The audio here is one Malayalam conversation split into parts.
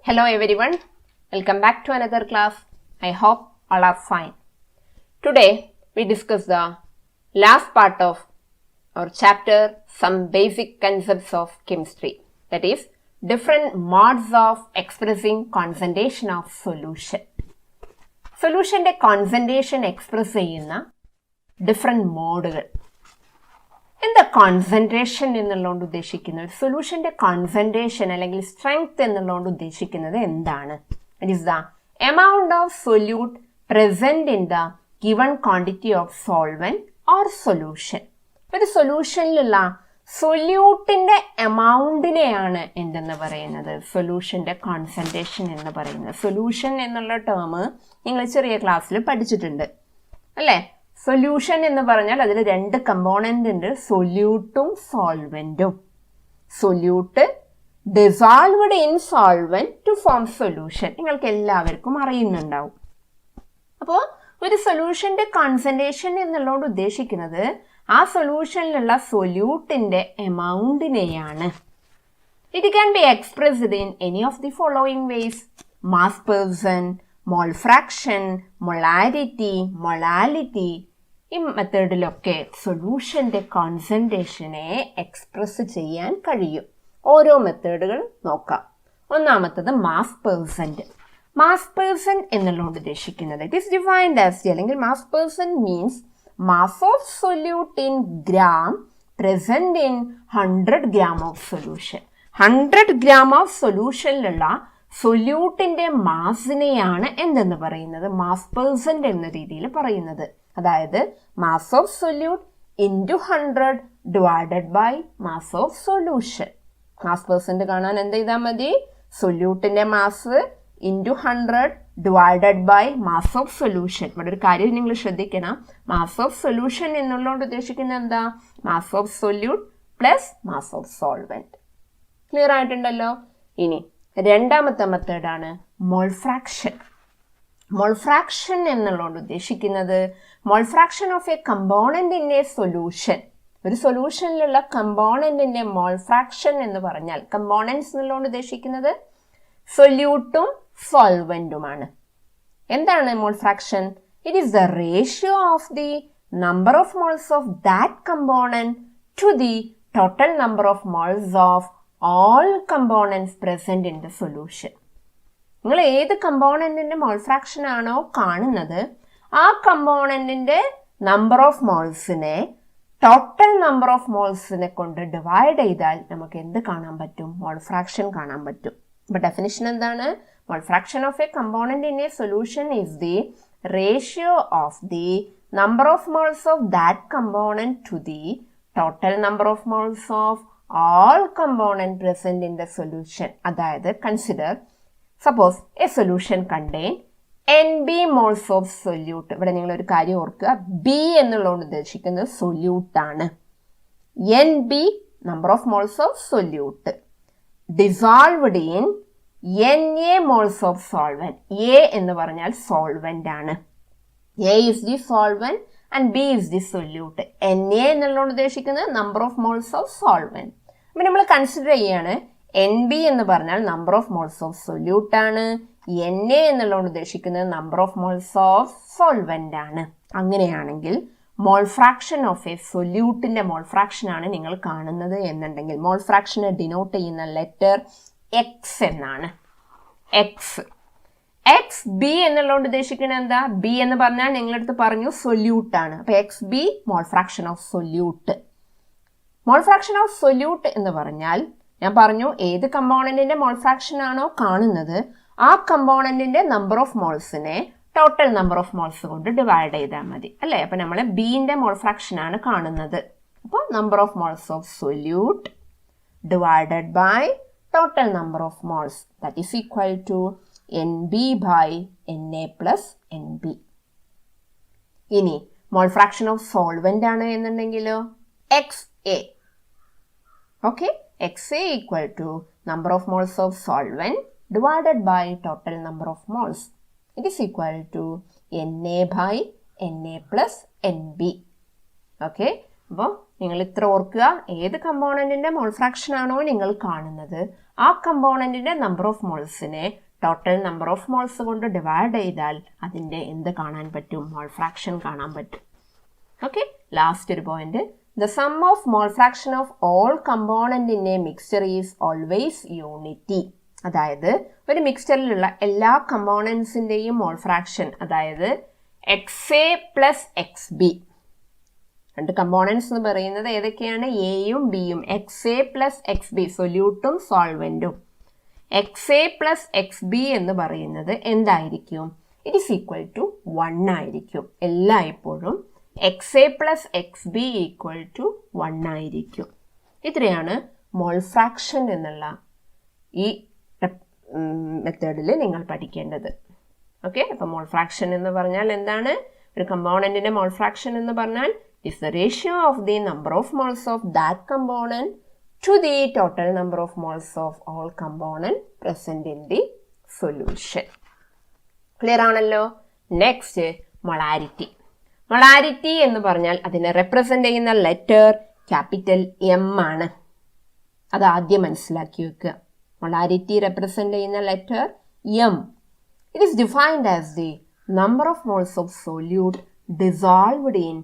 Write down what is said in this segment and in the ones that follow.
Hello everyone, welcome back to another class. I hope all are fine. Today we discuss the last part of our chapter, some basic concepts of chemistry. That is, different modes of expressing concentration of solution. Solution concentration express ചെയ്യുന്ന different മോഡുകൾ. എന്താ കോൺസെൻട്രേഷൻ എന്നുള്ളതുകൊണ്ട് ഉദ്ദേശിക്കുന്നത്? സൊല്യൂഷന്റെ കോൺസെൻട്രേഷൻ അല്ലെങ്കിൽ സ്ട്രെങ്ത് എന്നുള്ളതുകൊണ്ട് ഉദ്ദേശിക്കുന്നത് എന്താണ്? It is the amount of solute present in the given quantity of solvent or solution. ഒരു സൊല്യൂഷനിലുള്ള സൊല്യൂട്ടിന്റെ എമൗണ്ടിനെയാണ് എന്തെന്ന് പറയുന്നത്? സൊല്യൂഷന്റെ കോൺസെൻട്രേഷൻ എന്ന് പറയുന്നത്. സൊല്യൂഷൻ എന്നുള്ള ടേം നിങ്ങൾ ചെറിയ ക്ലാസ്സിൽ പഠിച്ചിട്ടുണ്ട് അല്ലേ? സൊല്യൂഷൻ എന്ന് പറഞ്ഞാൽ അതിൽ രണ്ട് കമ്പോണന്റ് ഉണ്ട്, സൊല്യൂട്ടും സോൾവെന്റും. Solute dissolved in solvent to form solution, നിങ്ങൾക്ക് എല്ലാവർക്കും അറിയുന്നുണ്ടാവും. അപ്പോൾ ഒരു സൊല്യൂഷന്റെ കോൺസെൻട്രേഷൻ എന്നുള്ളതുകൊണ്ട് ഉദ്ദേശിക്കുന്നത് ആ സൊല്യൂഷനിലുള്ള സൊല്യൂട്ടിന്റെ എമൗണ്ടിനെയാണ്. It can be expressed in any of the following ways: mass percent, mole fraction, molarity, molality. ഈ മെത്തേഡിലൊക്കെ സൊല്യൂഷന്റെ കോൺസെൻട്രേഷനെ എക്സ്പ്രസ് ചെയ്യാൻ കഴിയും. ഓരോ മെത്തേഡുകൾ നോക്കാം. ഒന്നാമത്തത് മാസ് പെർസെന്റ്. മാസ് പെർസെന്റ് എന്നുള്ളതുകൊണ്ട് ഉദ്ദേശിക്കുന്നത് ഇറ്റ് ഈസ് ഡിഫൈൻഡ് ആസ്, അല്ലെങ്കിൽ mass percent means mass of solute in gram present in 100 gram of solution. 100 gram of സൊല്യൂഷനിലുള്ള സൊല്യൂട്ടിന്റെ മാസിനെയാണ് എന്തെന്ന് പറയുന്നത്? മാസ് പെർസെന്റ് എന്ന രീതിയിൽ പറയുന്നത്. അതായത് mass of solute into 100 divided by mass of solution. Mass percent കാണാൻ എന്ത് ചെയ്താൽ മതി? സൊല്യൂട്ടിന്റെ mass into 100 divided by mass of solution. ഇവിടെ ഒരു കാര്യം നിങ്ങൾ ശ്രദ്ധിക്കണം, മാസ് ഓഫ് സൊല്യൂഷൻ എന്നുള്ളതുകൊണ്ട് ഉദ്ദേശിക്കുന്നത് എന്താ? Mass of solute plus mass of solvent. Clear ആയിട്ടുണ്ടല്ലോ? ഇനി രണ്ടാമത്തെ മെത്തേഡാണ് മോൾ ഫ്രാക്ഷൻ. മോൾ ഫ്രാക്ഷൻ എന്നുള്ളതുകൊണ്ട് ഉദ്ദേശിക്കുന്നത് mole fraction of a component in a solution. ഒരു സൊല്യൂഷനിലുള്ള കമ്പോണന്റിന്റെ മോൾ ഫ്രാക്ഷൻ എന്ന് പറഞ്ഞാൽ, കമ്പോണൻസ് എന്നുള്ളതുകൊണ്ട് ഉദ്ദേശിക്കുന്നത് സൊല്യൂട്ടും സോൾവെന്റുമാണ്. എന്താണ് mole fraction? It is the ratio of the number of moles of that component to the total number of moles of all components present in the solution. നിങ്ങൾ ഏത് കമ്പോണന്റിന്റെ മോൾ ഫ്രാക്ഷൻ ആണോ കാണുന്നത്, ആ കമ്പോണന്റിന്റെ നമ്പർ ഓഫ് മോൾസിനെ ടോട്ടൽ നമ്പർ ഓഫ് മോൾസിനെ കൊണ്ട് ഡിവൈഡ് ചെയ്താൽ നമുക്ക് എന്ത് കാണാൻ പറ്റും? മോൾ ഫ്രാക്ഷൻ കാണാൻ പറ്റും. അപ്പൊ ഡെഫിനിഷൻ എന്താണ്? Mole fraction of a component in a solution is the ratio of the number of moles of that component to the total number of moles of all component present in the solution. അതായത് consider, suppose a solution contain NB moles of solute. ഇവിടെ നിങ്ങൾ ഒരു കാര്യം ഓർക്കുക, ബി എന്നുള്ളതുകൊണ്ട് ഉദ്ദേശിക്കുന്നത് സൊല്യൂട്ട് ആണ്. NB number of moles of solute dissolved in NA moles of solvent. A എന്ന് പറഞ്ഞാൽ സോൾവെന്റ് ആണ്. A is the solvent and B is the solute. Na എന്നുള്ളതുകൊണ്ട് ഉദ്ദേശിക്കുന്നത് number of moles of solvent. അപ്പം നമ്മൾ കൺസിഡർ ചെയ്യാണ് NB എന്ന് പറഞ്ഞാൽ number of moles of solute ആണ്, Na എന്നുള്ളതുകൊണ്ട് ഉദ്ദേശിക്കുന്നത് number of moles of solvent ആണ്. അങ്ങനെയാണെങ്കിൽ മോൾ ഫ്രാക്ഷൻ ഓഫ് എ സൊല്യൂട്ടിന്റെ മോൾ ഫ്രാക്ഷൻ ആണ് നിങ്ങൾ കാണുന്നത് എന്നുണ്ടെങ്കിൽ, മോൾ ഫ്രാക്ഷനെ ഡിനോട്ട് ചെയ്യുന്ന ലെറ്റർ എക്സ് എന്നാണ്. എക്സ് ബി എന്നുള്ളതുകൊണ്ട് ഉദ്ദേശിക്കുന്നത് എന്താ? ബി എന്ന് പറഞ്ഞാൽ നിങ്ങളടുത്ത് പറഞ്ഞു സൊല്യൂട്ട് ആണ്. അപ്പൊ X B mall fraction of solute. Mall fraction of solute എന്ന് പറഞ്ഞാൽ ഞാൻ പറഞ്ഞു ഏത് കമ്പോണന്റിന്റെ മോൾ ഫ്രാക്ഷൻ ആണോ കാണുന്നത്, ആ കമ്പോണന്റിന്റെ നമ്പർ ഓഫ് മോൾസിനെ ടോട്ടൽ നമ്പർ ഓഫ് മോൾസ് കൊണ്ട് ഡിവൈഡ് ചെയ്താൽ മതി അല്ലേ? അപ്പൊ നമ്മൾ ബിന്റെ മോൾ ഫ്രാക്ഷൻ ആണ് കാണുന്നത്. അപ്പോൾ number of moles of solute divided by total number of moles, that is equal to NB by Na plus NB. ഇനി മോൾ ഫ്രാക്ഷൻ ഓഫ് സോൾവെന്റ് ആണ് എന്നുണ്ടെങ്കിലോ XA. Okay, XA equal to number of moles of solvent divided by total number of moles. It is equal to Na by Na plus NB. Okay, അപ്പോൾ നിങ്ങൾ ഇത്ര ഓർക്കുക, ഏത് കമ്പോണന്റിന്റെ മോൾ ഫ്രാക്ഷൻ ആണോ നിങ്ങൾ കാണുന്നത് ആ കമ്പോണന്റിന്റെ നമ്പർ ഓഫ് മോൾസിനെ ടോട്ടൽ നമ്പർ ഓഫ് മോൾസ് കൊണ്ട് ഡിവൈഡ് ചെയ്താൽ അതിന്റെ എന്ത് കാണാൻ പറ്റും? മോൾ ഫ്രാക്ഷൻ കാണാൻ പറ്റും. ഓക്കെ, ലാസ്റ്റ് ഒരു point, the sum of mole fraction of all component in a mixture is always unity. അതായത് ഒരു മിക്സ്ചറിലുള്ള എല്ലാ കമ്പോണൻസിന്റെയും മോൾ ഫ്രാക്ഷൻ, അതായത് XA പ്ലസ് XB, രണ്ട് കമ്പോണൻസ് എന്ന് പറയുന്നത് ഏതൊക്കെയാണ്? എയും ബിയും. XA പ്ലസ് XB സൊല്യൂട്ടും സോൾവെന്റും. XA പ്ലസ് XB എന്ന് പറയുന്നത് എന്തായിരിക്കും? ഇറ്റ് ഈസ് ഈക്വൽ ടു 1 ആയിരിക്കും. എല്ലായ്പ്പോഴും XA plus XB equal to 1 ആയിരിക്കും. ഇത്രയാണ് മോൾ ഫ്രാക്ഷൻ എന്നുള്ള ഈ മെത്തേഡിൽ നിങ്ങൾ പഠിക്കേണ്ടത്. ഓക്കെ, അപ്പോൾ മോൾ ഫ്രാക്ഷൻ എന്ന് പറഞ്ഞാൽ എന്താണ്? ഒരു കമ്പോണന്റിന്റെ മോൾ ഫ്രാക്ഷൻ എന്ന് പറഞ്ഞാൽ is the ratio of the number of moles of that component to the total number of moles of all component present in the solution. Clear ആണല്ലോ? Next molarity. മൊളാരിറ്റി എന്ന് പറഞ്ഞാൽ അതിനെ റെപ്രസെന്റ് ചെയ്യുന്ന ലെറ്റർ ക്യാപിറ്റൽ M ആണ്. അത് ആദ്യം മനസ്സിലാക്കി വെക്കുക. മൊളാരിറ്റി റെപ്രസെന്റ് ചെയ്യുന്ന letter M. It is defined as the number of moles of solute dissolved in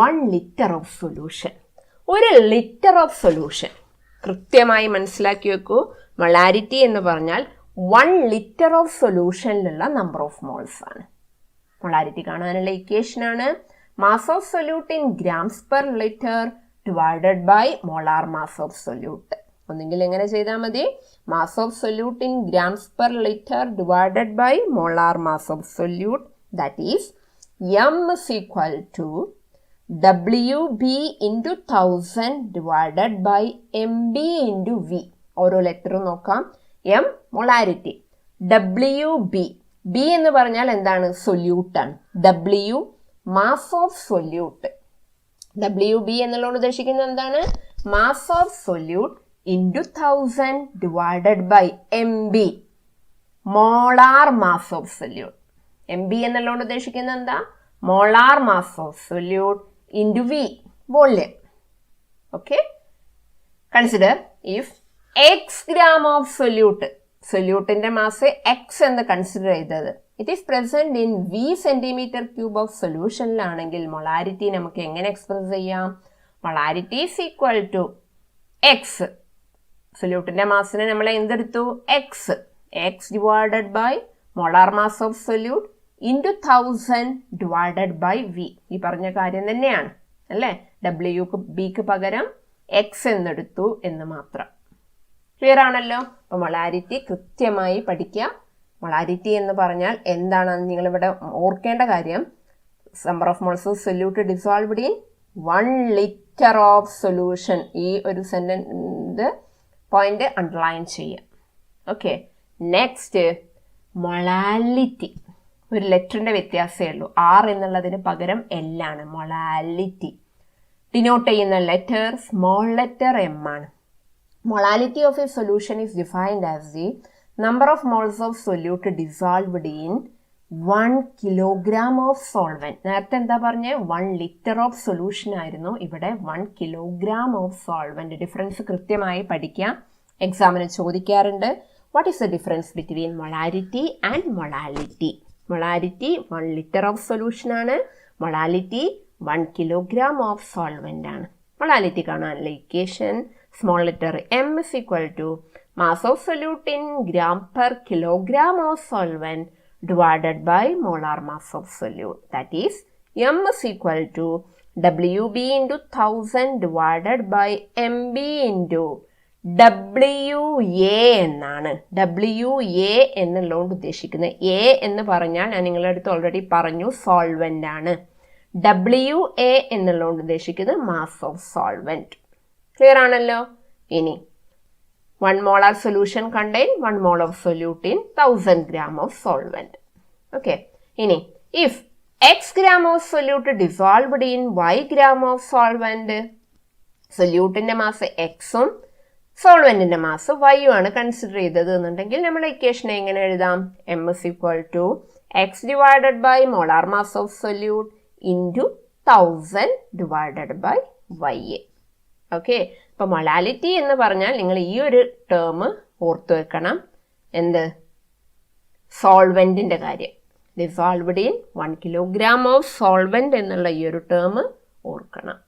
1 liter of solution. ഒരു ലിറ്റർ ഓഫ് സൊല്യൂഷൻ കൃത്യമായി മനസ്സിലാക്കി വെക്കൂ. മൊളാരിറ്റി എന്ന് പറഞ്ഞാൽ 1 ലിറ്റർ ഓഫ് സൊല്യൂഷനിലുള്ള നമ്പർ ഓഫ് മോൾസ് ആണ്. മൊളാരിറ്റി കാണാനുള്ള ഇക്വേഷൻ ആണ് mass of solute in grams per litre divided by molar mass of solute. ഒന്നെങ്കിൽ എങ്ങനെ ചെയ്താൽ മതി? Mass of solute in grams per litre divided by molar mass of solute, that is M is equal to WB into 1000 divided by MB into V. ഓരോ ലെറ്ററും നോക്കാം. M മൊളാരിറ്റി, WB, B എന്ന് പറഞ്ഞാൽ എന്താണ്? സൊല്യൂട്ടാണ്. W mass of solute. WB എന്നുള്ളത് ഉദ്ദേശിക്കുന്നത് എന്താണ്? Mass of solute into 1000 divided by MB, molar mass of solute. MB എന്നുള്ളത് ഉദ്ദേശിക്കുന്നത് എന്താ? Molar mass of solute into V, volume. Okay, consider if X gram of solute, സൊല്യൂട്ടിന്റെ മാസ് X എന്ന് കൺസിഡർ ചെയ്തത്, it is present in V centimetre cube of സൊല്യൂഷനിലാണെങ്കിൽ മൊളാരിറ്റി നമുക്ക് എങ്ങനെ എക്സ്പ്രസ് ചെയ്യാം? Molarity is equal to X, സൊല്യൂട്ടിന്റെ മാസിനെ നമ്മൾ എന്തെടുത്തു? X divided by molar mass of solute into 1000 divided by V. ഈ പറഞ്ഞ കാര്യം തന്നെയാണ് അല്ലേ? WBക്ക് പകരം X എന്നെടുത്തു എന്ന് മാത്രം. ക്ലിയർ ആണല്ലോ? അപ്പോൾ മൊളാരിറ്റി കൃത്യമായി പഠിക്കുക. മൊളാരിറ്റി എന്ന് പറഞ്ഞാൽ എന്താണെന്ന് നിങ്ങളിവിടെ ഓർക്കേണ്ട കാര്യം, number of moles of solute dissolved in 1 litre of solution. ഈ ഒരു സെന്റൻസ് പോയിന്റ് അണ്ടർലൈൻ ചെയ്യാം. Okay, next molality. ഒരു ലെറ്ററിന്റെ വ്യത്യാസമേ ഉള്ളൂ. R എന്നുള്ളതിന് പകരം L ആണ്. മൊളാലിറ്റി ഡിനോട്ട് ചെയ്യുന്ന ലെറ്റർ സ്മോൾ ലെറ്റർ M ആണ്. Molality of A solution is defined as the number of moles of solute dissolved in 1 kilogram of solvent. നേരത്തെ എന്താ പറഞ്ഞേ? 1 ലിറ്റർ ഓഫ് സൊല്യൂഷൻ ആയിരുന്നു. ഇവിടെ 1 കിലോഗ്രാം ഓഫ് സോൾവെന്റ്. ഡിഫറൻസ് കൃത്യമായി പഠിക്കാം. എക്സാമിന് ചോദിക്കാറുണ്ട്. What is the difference between molarity and molality? Molarity 1 litre of solution ആണ്. മൊളാലിറ്റി 1 കിലോഗ്രാം ഓഫ് സോൾവെന്റ് ആണ്. മൊളാലിറ്റി കാണാനുള്ള equation small letter M is equal to mass of solute in gram per kilogram of solvent divided by molar mass of solute. That is M is equal to WB into 1000 divided by MB into WA എന്നാണ്. WA എന്നുള്ളതുകൊണ്ട് ഉദ്ദേശിക്കുന്നത് A എന്ന് പറഞ്ഞാൽ ഞാൻ നിങ്ങളുടെ അടുത്ത് ഓൾറെഡി പറഞ്ഞു സോൾവെന്റ് ആണ്. WA എന്നുള്ളതുകൊണ്ട് ഉദ്ദേശിക്കുന്നത് മാസ് ഓഫ് സോൾവെന്റ്. ക്ലിയർ ആണല്ലോ? ഇനി 1 molar solution contain 1 mole of solute in 1000 gram of solvent. Okay. ഇനി if X gram of solute dissolved in Y gram of solvent, സൊല്യൂട്ടിന്റെ മാസ് എക്സും സോൾവെന്റിന്റെ മാസ് വൈയും ആണ് കൺസിഡർ ചെയ്തത് എന്നുണ്ടെങ്കിൽ നമ്മൾ ഇക്വേഷൻ എങ്ങനെ എഴുതാം? M is equal to X divided by molar mass of solute into 1000 divided by YA. Okay, അപ്പോൾ മൊളാലിറ്റി എന്ന് പറഞ്ഞാൽ നിങ്ങൾ ഈ ഒരു ടേം ഓർത്തു വെക്കണം. എന്ത്? സോൾവെൻറ്റിൻ്റെ കാര്യം. Dissolved in 1 kilogram of solvent എന്നുള്ള ഈ ഒരു ടേം ഓർക്കണം.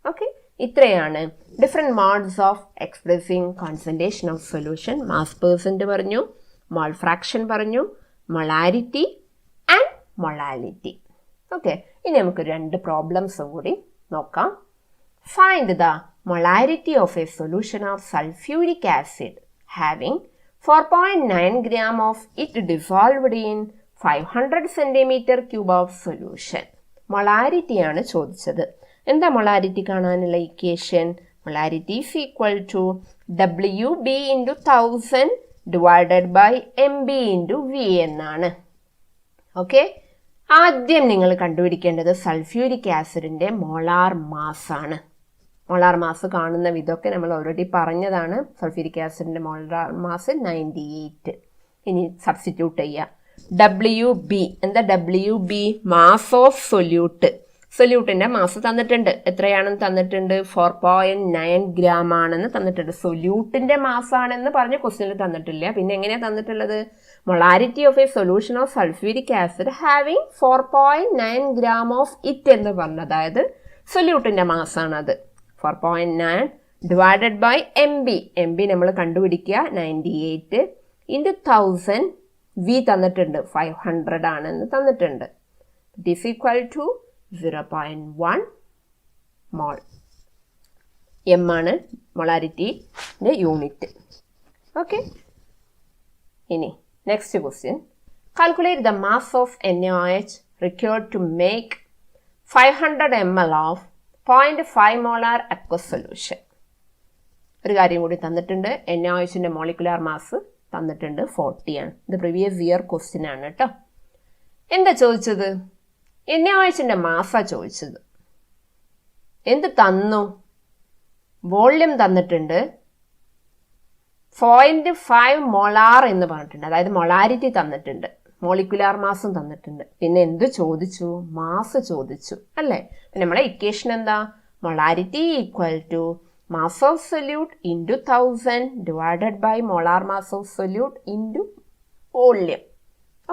ഓക്കെ, ഇത്രയാണ് different modes of expressing concentration of solution. Mass percent പറഞ്ഞു, മോൾ ഫ്രാക്ഷൻ പറഞ്ഞു, മൊളാരിറ്റി ആൻഡ് മൊളാലിറ്റി. ഓക്കെ, ഇനി നമുക്ക് 2 പ്രോബ്ലംസും കൂടി നോക്കാം. Find the molarity of A solution of sulphuric acid having 4.9 gram of it dissolved in 500 cm³ of solution. മൊളാരിറ്റിയാണ് ചോദിച്ചത്. എന്താ മൊളാരിറ്റി കാണാനുള്ള equation? Molarity is equal to WB × 1000 divided by MB × V എന്നാണ്. ഓക്കെ, ആദ്യം നിങ്ങൾ കണ്ടുപിടിക്കേണ്ടത് സൾഫ്യൂരിക് ആസിഡിൻ്റെ മോളാർ മാസ് ആണ്. മോളാർ മാസ് കാണുന്ന വിധമൊക്കെ നമ്മൾ ഓൾറെഡി പറഞ്ഞതാണ്. സൾഫ്യൂരിക് ആസിഡിൻ്റെ മോളാർ മാസ് 98. ഇനി സബ്സ്റ്റിറ്റ്യൂട്ട് ചെയ്യുക. WB എന്താ? WB mass of solute. സൊല്യൂട്ടിൻ്റെ മാസ് തന്നിട്ടുണ്ട്. എത്രയാണെന്ന് തന്നിട്ടുണ്ട്? 4.9 gram ആണെന്ന് തന്നിട്ടുണ്ട്. സൊല്യൂട്ടിൻ്റെ മാസാണെന്ന് പറഞ്ഞ് ക്വസ്റ്റ്യനിൽ തന്നിട്ടില്ല. പിന്നെ എങ്ങനെയാണ് തന്നിട്ടുള്ളത്? Molarity of A solution of sulphuric acid having 4.9 gram of it എന്ന് പറഞ്ഞു. അതായത് സൊല്യൂട്ടിൻ്റെ മാസാണത്. 4.9 ഡിവൈഡഡ് ബൈ MB നമ്മൾ കണ്ടുപിടിക്കുക. 98 × 1000. V തന്നിട്ടുണ്ട് 500 ആണെന്ന് തന്നിട്ടുണ്ട്. It is equal to 0.1 mole. M ആണ് മൊളാരിറ്റിൻ്റെ യൂണിറ്റ്. ഓക്കെ, ഇനി next question. Calculate the mass of NaOH required to make 500 ml of 0.5 molar aqueous solution. ഒരു കാര്യം കൂടി തന്നിട്ടുണ്ട്. NaOHൻ്റെ മോളിക്കുലാർ മാസ് തന്നിട്ടുണ്ട് 40 ആണ്. ഇത് പ്രീവിയസ് ഇയർ ക്വസ്റ്റ്യൻ ആണ് കേട്ടോ. എന്താ ചോദിച്ചത്? NaOHൻ്റെ മാസാ ചോദിച്ചത്. എന്ത് തന്നു? വോള്യം തന്നിട്ടുണ്ട്. 0.5 മോളാർ എന്ന് പറഞ്ഞിട്ടുണ്ട്. അതായത് മൊളാരിറ്റി തന്നിട്ടുണ്ട്, മോളിക്കുലാർ മാസും തന്നിട്ടുണ്ട്. പിന്നെ എന്ത് ചോദിച്ചു? മാസ് ചോദിച്ചു അല്ലേ? നമ്മളെ ഇക്വേഷൻ എന്താ? Molarity equal to mass of solute into 1000 divided by molar mass of solute into volume.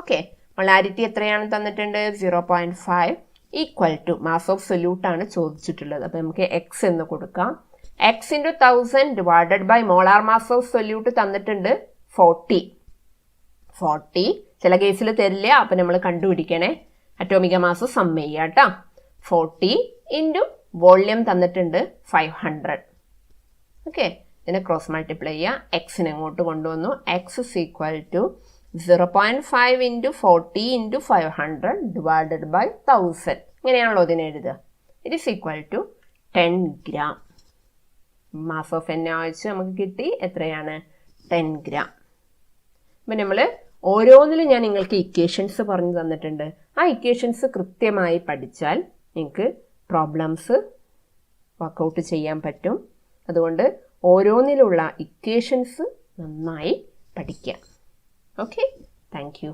Okay, molarity എത്രയാണ് തന്നിട്ടുണ്ട്? 0.5 equal to mass of solute ആണ് ചോദിച്ചിട്ടുള്ളത്. അപ്പോൾ നമുക്ക് X എന്ന് കൊടുക്കാം. X × 1000 divided by molar mass of solute തന്നിട്ടുണ്ട് 40. ചില കേസിൽ തരില്ല. അപ്പം നമ്മൾ കണ്ടുപിടിക്കണേ. അറ്റോമിക മാസ് സം ചെയ്യുക കേട്ടോ. 40 × വോള്യം തന്നിട്ടുണ്ട് 500. ഓക്കെ, ഇതിനെ ക്രോസ് മൾട്ടിപ്ലൈ ചെയ്യുക. എക്സിനെ അങ്ങോട്ട് കൊണ്ടുവന്നു. X is equal to 0.5 × 40 × 500 divided by 1000. ഇങ്ങനെയാണല്ലോ ഇതിനെ എഴുതുക. It is equal to 10 gram. Mass of NaOH നമുക്ക് കിട്ടി. എത്രയാണ്? 10 gram. അപ്പം നമ്മൾ ഓരോന്നിലും ഞാൻ നിങ്ങൾക്ക് ഇക്വേഷൻസ് പറഞ്ഞു തന്നിട്ടുണ്ട്. ആ ഇക്വേഷൻസ് കൃത്യമായി പഠിച്ചാൽ നിങ്ങൾക്ക് പ്രോബ്ലംസ് വർക്കൗട്ട് ചെയ്യാൻ പറ്റും. അതുകൊണ്ട് ഓരോന്നിലുള്ള ഇക്വേഷൻസ് നന്നായി പഠിക്കുക. Okay, thank you.